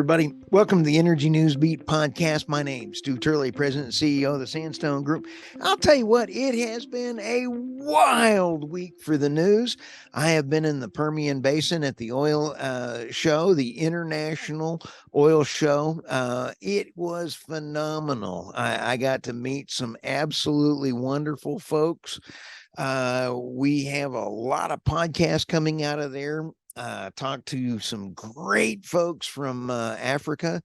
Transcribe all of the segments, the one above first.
everybody. Welcome to the Energy News Beat podcast. My name's Stuart Turley, President and CEO of the Sandstone Group. I'll tell you what, it has been a wild week for the news. I have been in the Permian Basin at the oil show, the International Oil Show. It was phenomenal. I got to meet some absolutely wonderful folks. We have a lot of podcasts coming out of there. Talked to some great folks from Africa.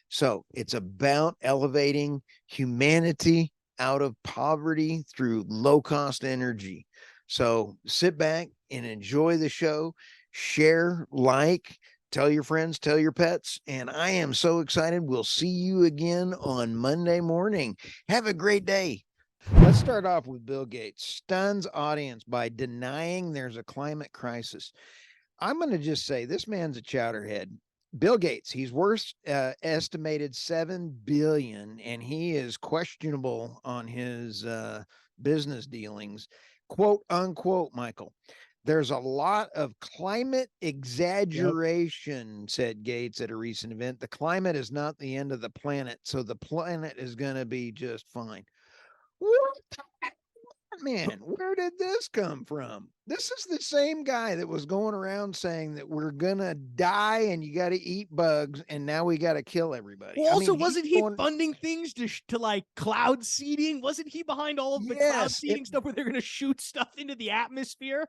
So it's about elevating humanity out of poverty through low cost energy. So sit back and enjoy the show, share, like, tell your friends, tell your pets. And I am so excited. We'll see you again on Monday morning. Have a great day. Let's start off with Bill Gates. Stuns audience by denying there's a climate crisis. I'm going to just say this man's a chowderhead. Bill Gates, he's worth estimated $7 billion, and he is questionable on his business dealings. Quote unquote, Michael. There's a lot of climate exaggeration, said Gates at a recent event. The climate is not the end of the planet, so the planet is going to be just fine. Man, where did this come from? This is the same guy that was going around saying that we're gonna die and you got to eat bugs, and now we got to kill everybody. Well, also, wasn't he funding things to like cloud seeding? Wasn't he behind all of the cloud seeding stuff where they're going to shoot stuff into the atmosphere,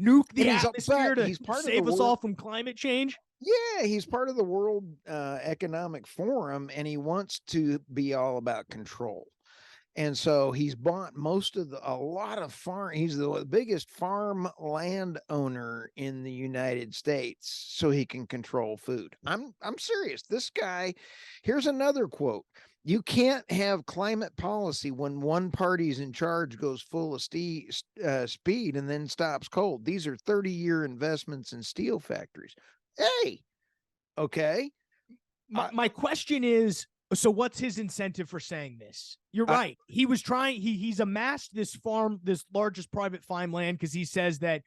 nuke the atmosphere to save us all from climate change? Yeah, he's part of the World Economic Forum, and he wants to be all about control. And so he's bought a lot of farm. He's the biggest farm land owner in the United States, so he can control food. I'm serious. This guy, here's another quote. You can't have climate policy when one party's in charge, goes full of speed, and then stops cold. These are 30-year investments in steel factories. Hey, okay. My question is, so what's his incentive for saying this? You're right. He was trying, he's amassed this largest private farmland because he says that,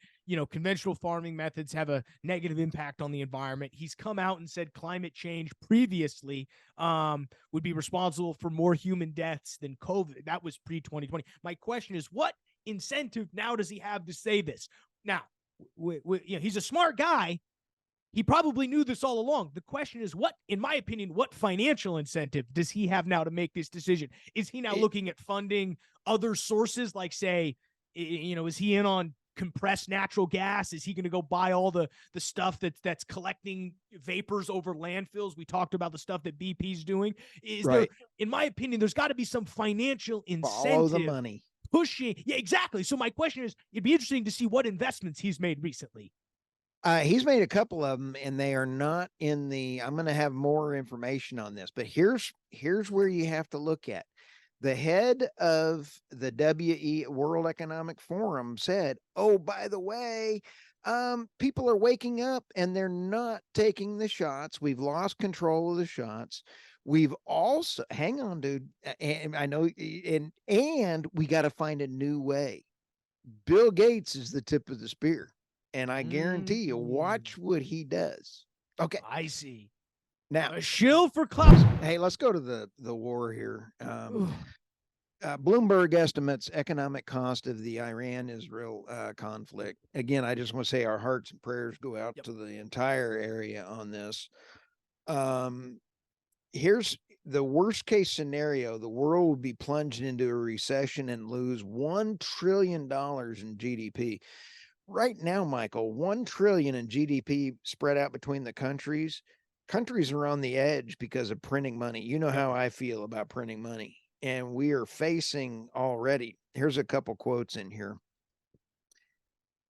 conventional farming methods have a negative impact on the environment. He's come out and said climate change previously would be responsible for more human deaths than COVID. That was pre-2020. My question is, what incentive now does he have to say this? Now, he's a smart guy. He probably knew this all along. The question is, in my opinion, what financial incentive does he have now to make this decision? Is he now looking at funding other sources, like, say, is he in on compressed natural gas? Is he going to go buy all the stuff that's collecting vapors over landfills? We talked about the stuff that BP's doing. There, in my opinion, there's got to be some financial incentive. Follow the money. Pushing. Yeah, exactly. So my question is, it'd be interesting to see what investments he's made recently. He's made a couple of them, and they are not in the. I'm going to have more information on this, but here's where you have to look at. The head of the World Economic Forum said, "Oh, by the way, people are waking up and they're not taking the shots. We've lost control of the shots. We've also, hang on, dude, and I know, and we got to find a new way." Bill Gates is the tip of the spear. And I guarantee you, watch what he does. Okay. I see. Now, a shill for clout. Hey, let's go to the war here. Bloomberg estimates economic cost of the Iran-Israel conflict. Again, I just want to say our hearts and prayers go out to the entire area on this. Here's the worst case scenario. The world would be plunged into a recession and lose $1 trillion in GDP. Right now, Michael, 1 trillion in GDP spread out between the countries. Countries are on the edge because of printing money. You know how I feel about printing money. And we are facing already. Here's a couple quotes in here.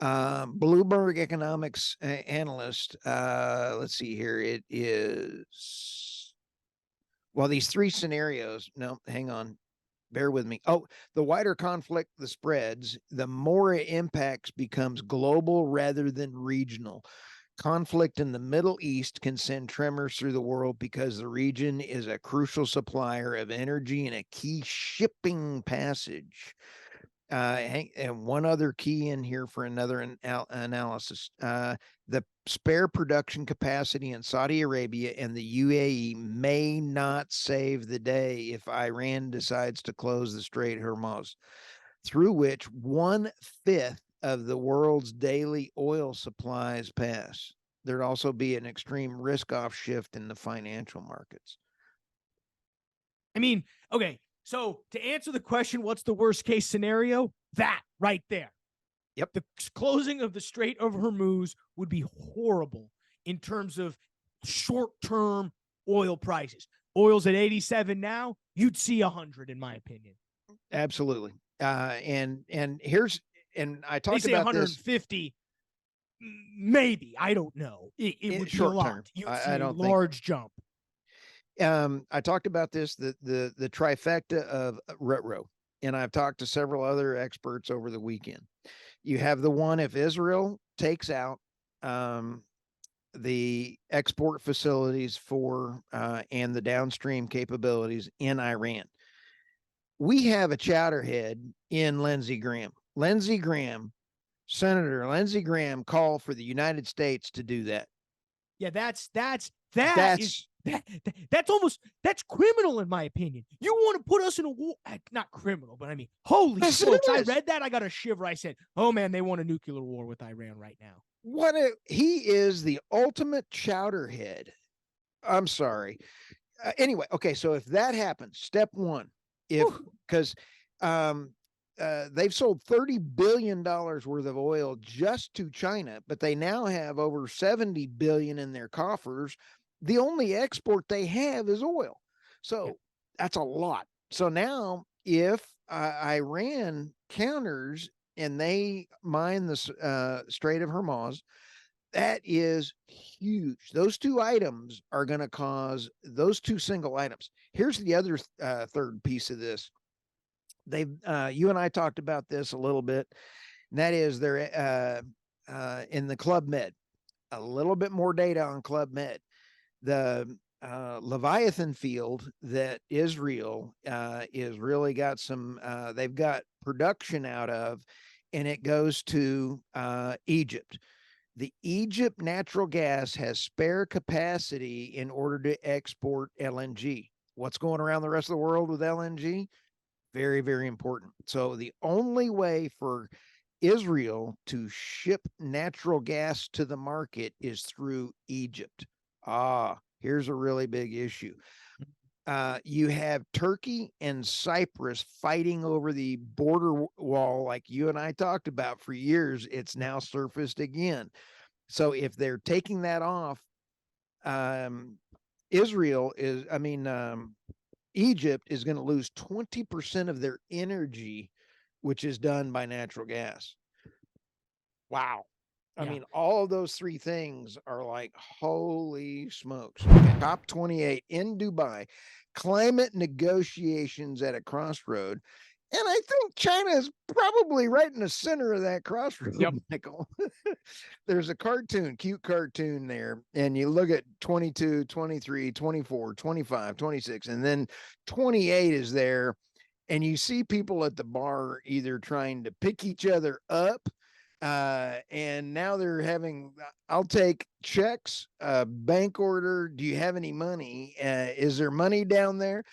Bloomberg economics analyst. Let's see here. It is. Well, these three scenarios. No, hang on. Bear with me. Oh, the wider conflict the spreads, the more it impacts becomes global rather than regional. Conflict in the Middle East can send tremors through the world because the region is a crucial supplier of energy and a key shipping passage. And one other key in here for another analysis. The spare production capacity in Saudi Arabia and the UAE may not save the day if Iran decides to close the Strait of Hormuz, through which 1/5 of the world's daily oil supplies pass. There'd also be an extreme risk-off shift in the financial markets. I mean, okay, so to answer the question, what's the worst case scenario? That right there. Yep. The closing of the Strait of Hormuz would be horrible in terms of short-term oil prices. Oil's at 87 now. You'd see 100, in my opinion. Absolutely. And here's, and I talked they say about 150. Maybe, I don't know. It would be a lot. Term. You'd see I a don't large jump. I talked about this, the trifecta of retro, and I've talked to several other experts over the weekend. You have the one, if Israel takes out the export facilities for and the downstream capabilities in Iran, we have a chowderhead in Lindsey Graham. Senator Lindsey Graham called for the United States to do that. Yeah, that's criminal in my opinion. You want to put us in a war? Not criminal, but I mean, holy smokes! I read that, I got a shiver. I said, "Oh man, they want a nuclear war with Iran right now." He is the ultimate chowderhead. I'm sorry. Anyway, okay, so if that happens, step one, because they've sold $30 billion worth of oil just to China, but they now have over 70 billion in their coffers. The only export they have is oil. So that's a lot. So now if Iran counters and they mine the Strait of Hormuz, that is huge. Those two items are going to cause, those two single items. Here's the other third piece of this. You and I talked about this a little bit, and that is they're in the Club Med. A little bit more data on Club Med. The Leviathan field that Israel is really got some, they've got production out of, and it goes to Egypt. The Egypt natural gas has spare capacity in order to export LNG. What's going around the rest of the world with LNG? Very, very important. So the only way for Israel to ship natural gas to the market is through Egypt. Here's a really big issue. You have Turkey and Cyprus fighting over the border wall, like you and I talked about for years. It's now surfaced again. So if they're taking that off, Egypt is going to lose 20% of their energy, which is done by natural gas. Wow. I mean, all of those three things are like, holy smokes. COP28 in Dubai, climate negotiations at a crossroad. And I think China is probably right in the center of that crossroad, Michael. There's a cute cartoon there. And you look at 22, 23, 24, 25, 26, and then 28 is there. And you see people at the bar either trying to pick each other up. And now they're having, I'll take checks, bank order. Do you have any money? Is there money down there?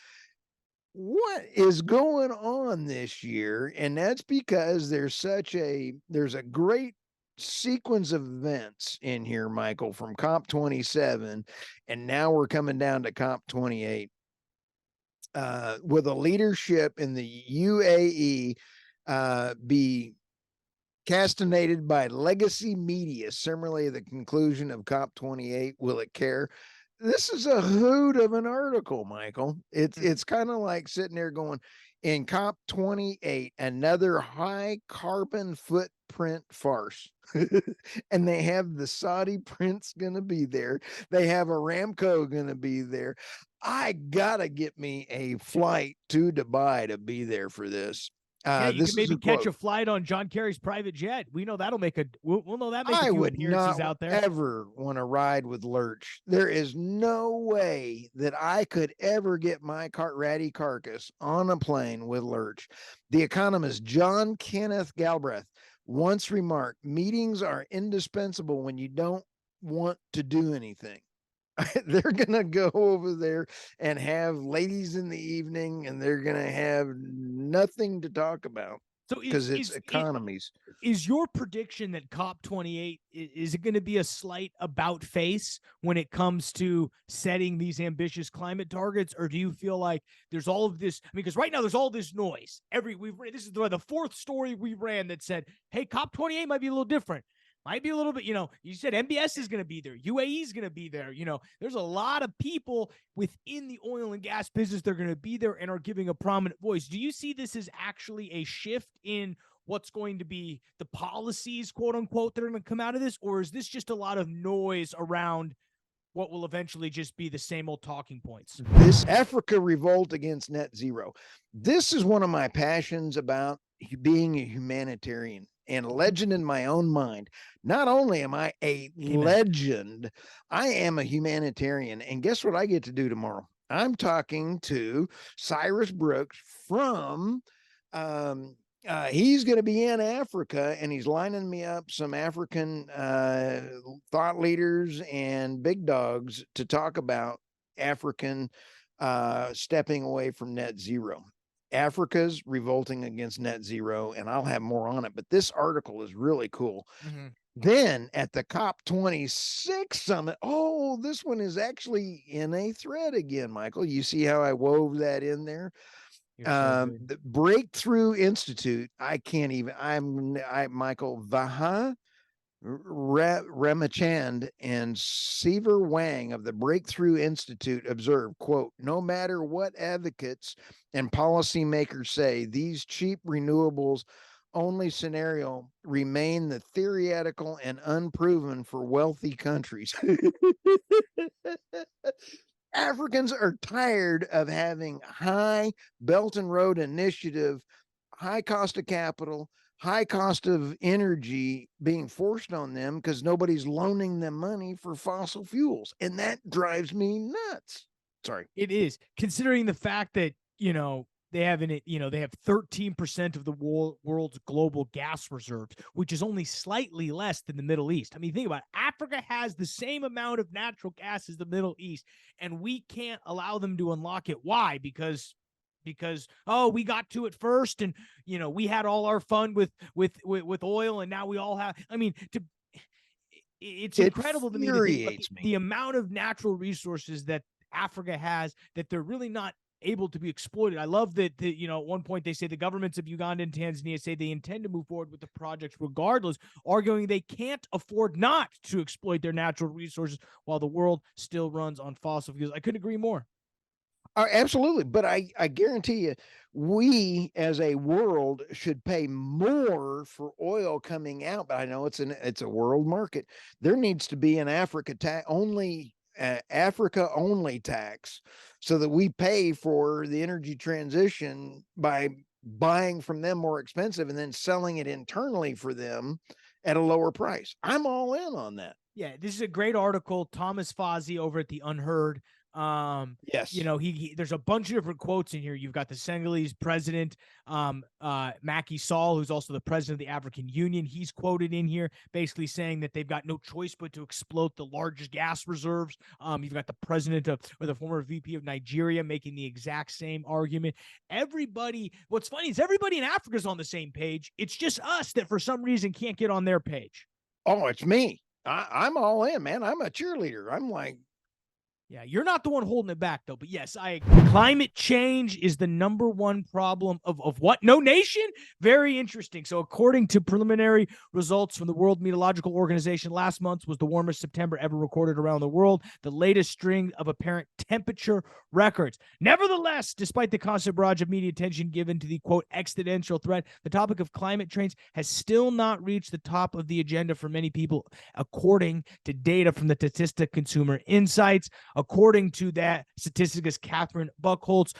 What is going on this year? And that's because there's a great sequence of events in here, Michael, from COP27. And now we're coming down to COP28. With a leadership in the UAE be castaneated by legacy media, similarly the conclusion of COP28. Will it care? This is a hoot of an article, Michael. It's kind of like sitting there going, in COP28, another high carbon footprint farce. And they have the Saudi prince going to be there. They have Aramco going to be there. I got to get me a flight to Dubai to be there for this. Yeah, you This can is maybe a catch quote. a flight on John Kerry's private jet. We know that'll make we'll know that make a I few would appearances not out there. ever want to ride with Lurch. There is no way that I could ever get my ratty carcass on a plane with Lurch. The economist John Kenneth Galbraith once remarked, meetings are indispensable when you don't want to do anything. They're going to go over there and have ladies in the evening, and they're going to have nothing to talk about So because it's economies. Is your prediction that COP28 is it going to be a slight about face when it comes to setting these ambitious climate targets, or do you feel like there's all of this? I mean, because right now there's all this noise. This is the fourth story we ran that said, "Hey, COP28 might be a little different." Might be a little bit, you said MBS is going to be there. UAE is going to be there. There's a lot of people within the oil and gas business. They're going to be there and are giving a prominent voice. Do you see this as actually a shift in what's going to be the policies, quote unquote, that are going to come out of this? Or is this just a lot of noise around what will eventually just be the same old talking points? This Africa revolt against net zero. This is one of my passions about being a humanitarian and a legend in my own mind. Not only am I a legend, I am a humanitarian. And guess what I get to do tomorrow? I'm talking to Cyrus Brooks from he's going to be in Africa, and he's lining me up some African thought leaders and big dogs to talk about African stepping away from net zero. Africa's revolting against net zero, and I'll have more on it, but this article is really cool. Then at the COP26 summit, this one is actually in a thread again, Michael. You see how I wove that in there? The Breakthrough Institute, Michael Vaha Ramachand and Seaver Wang of the Breakthrough Institute observed, quote, no matter what advocates and policymakers say, these cheap renewables only scenario remain the theoretical and unproven for wealthy countries. Africans are tired of having high Belt and Road Initiative, high cost of capital, high cost of energy being forced on them because nobody's loaning them money for fossil fuels. And that drives me nuts. Sorry. It is, considering the fact that, they have 13% of the world's global gas reserves, which is only slightly less than the Middle East. I mean, think about it. Africa has the same amount of natural gas as the Middle East, and we can't allow them to unlock it. Why? Because we got to it first, and we had all our fun with oil, and now we all have. I mean, it's incredible to me to think the amount of natural resources that Africa has that they're really not able to be exploited. I love that, at one point they say the governments of Uganda and Tanzania say they intend to move forward with the projects regardless, arguing they can't afford not to exploit their natural resources while the world still runs on fossil fuels. I couldn't agree more. Absolutely. But I guarantee you, we as a world should pay more for oil coming out. But I know it's a world market. There needs to be an Africa only tax so that we pay for the energy transition by buying from them more expensive and then selling it internally for them at a lower price. I'm all in on that. Yeah, this is a great article. Thomas Fozzi over at The Unheard. Yes, there's a bunch of different quotes in here. You've got the Senegalese president, Macky Sall, who's also the president of the African Union. He's quoted in here basically saying that they've got no choice but to exploit the largest gas reserves. You've got the president or the former VP of Nigeria making the exact same argument. What's funny is everybody in Africa is on the same page. It's just us that for some reason can't get on their page. Oh, it's me. I'm all in, man. I'm a cheerleader. I'm like, yeah, you're not the one holding it back, though. But yes, I agree. Climate change is the number one problem of what? No nation? Very interesting. So according to preliminary results from the World Meteorological Organization, last month was the warmest September ever recorded around the world, the latest string of apparent temperature records. Nevertheless, despite the constant barrage of media attention given to the, quote, existential threat, the topic of climate change has still not reached the top of the agenda for many people, according to data from the Statista Consumer Insights. According to that statisticist Catherine Buchholz,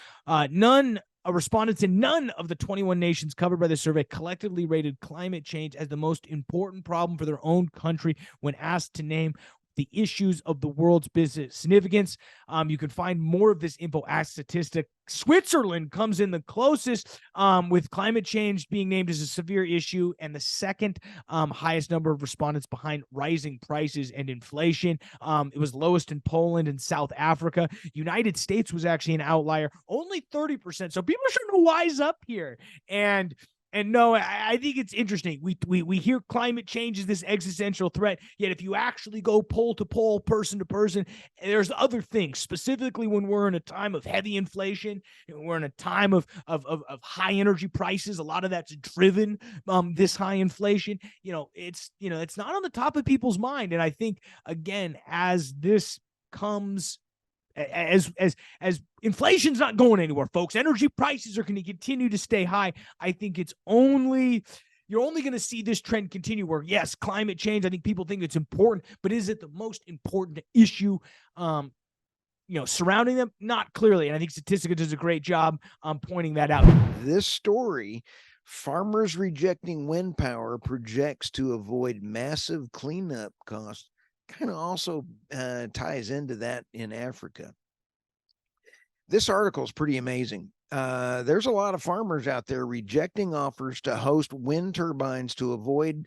none Respondents in none of the 21 nations covered by the survey collectively rated climate change as the most important problem for their own country when asked to name the issues of the world's business significance. You can find more of this info at Statistic. Switzerland comes in the closest, with climate change being named as a severe issue, and the second highest number of respondents behind rising prices and inflation. It was lowest in Poland and South Africa. United States was actually an outlier, only 30%. So people are starting to wise up here. And no, I think it's interesting. We hear climate change is this existential threat, yet if you actually go poll to poll, person to person, there's other things, specifically when we're in a time of heavy inflation, and we're in a time of high energy prices. A lot of that's driven this high inflation. It's not on the top of people's mind. And I think, again, as this comes, as inflation's not going anywhere, folks, energy prices are going to continue to stay high. I think you're only going to see this trend continue where, yes, climate change, I think people think it's important, but is it the most important issue surrounding them? Not clearly. And I think Statistica does a great job pointing that out. This story, farmers rejecting wind power projects to avoid massive cleanup costs, kind of also ties into that in Africa. This article is pretty amazing. There's a lot of farmers out there rejecting offers to host wind turbines to avoid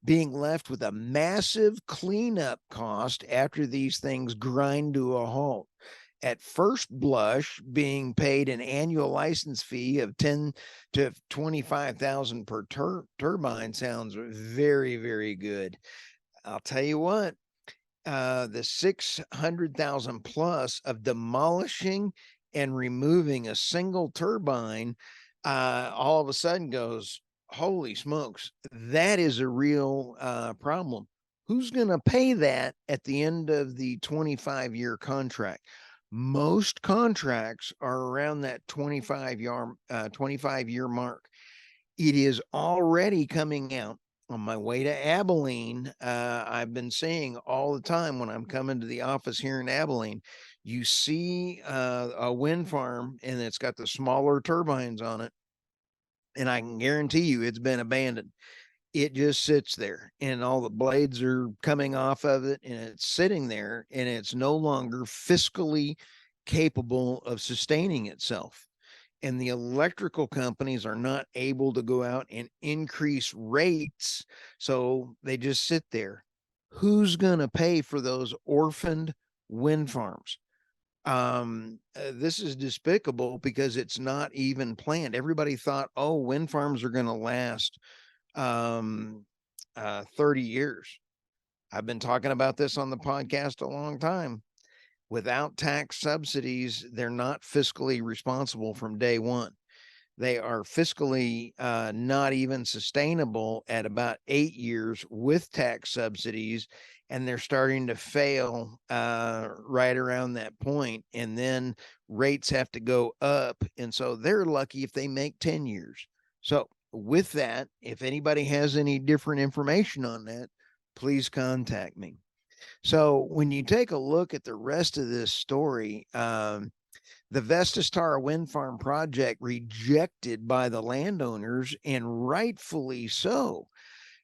being left with a massive cleanup cost after these things grind to a halt. At first blush, being paid an annual license fee of $10,000 to $25,000 per turbine sounds very, very good. I'll tell you what, the 600,000 plus of demolishing and removing a single turbine, all of a sudden goes, holy smokes, that is a real problem. Who's going to pay that at the end of the 25-year contract? Most contracts are around that 25-year mark. It is already coming out. On my way to Abilene, I've been seeing all the time when I'm coming to the office here in Abilene, you see a wind farm and it's got the smaller turbines on it. And I can guarantee you it's been abandoned. It just sits there and all the blades are coming off of it and it's sitting there and it's no longer fiscally capable of sustaining itself. And the electrical companies are not able to go out and increase rates. So they just sit there. Who's going to pay for those orphaned wind farms? This is despicable because it's not even planned. Everybody thought, oh, wind farms are going to last 30 years. I've been talking about this on the podcast a long time. Without tax subsidies, they're not fiscally responsible from day one. They are fiscally not even sustainable at about 8 years with tax subsidies, and they're starting to fail right around that point. And then rates have to go up, and so they're lucky if they make 10 years. So with that, if anybody has any different information on that, please contact me. So when you take a look at the rest of this story, the Vestastar wind farm project rejected by the landowners, and rightfully so.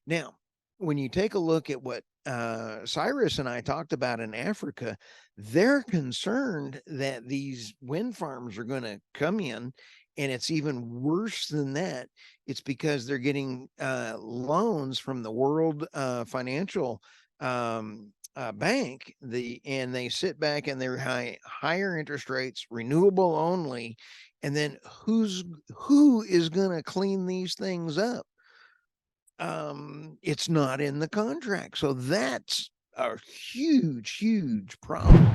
Now, when you take a look at what Cyrus and I talked about in Africa, they're concerned that these wind farms are going to come in, and it's even worse than that. It's because they're getting loans from the World Financial bank, and they sit back and they're higher interest rates, renewable only, and then who is going to clean these things up? It's not in the contract, so that's a huge problem.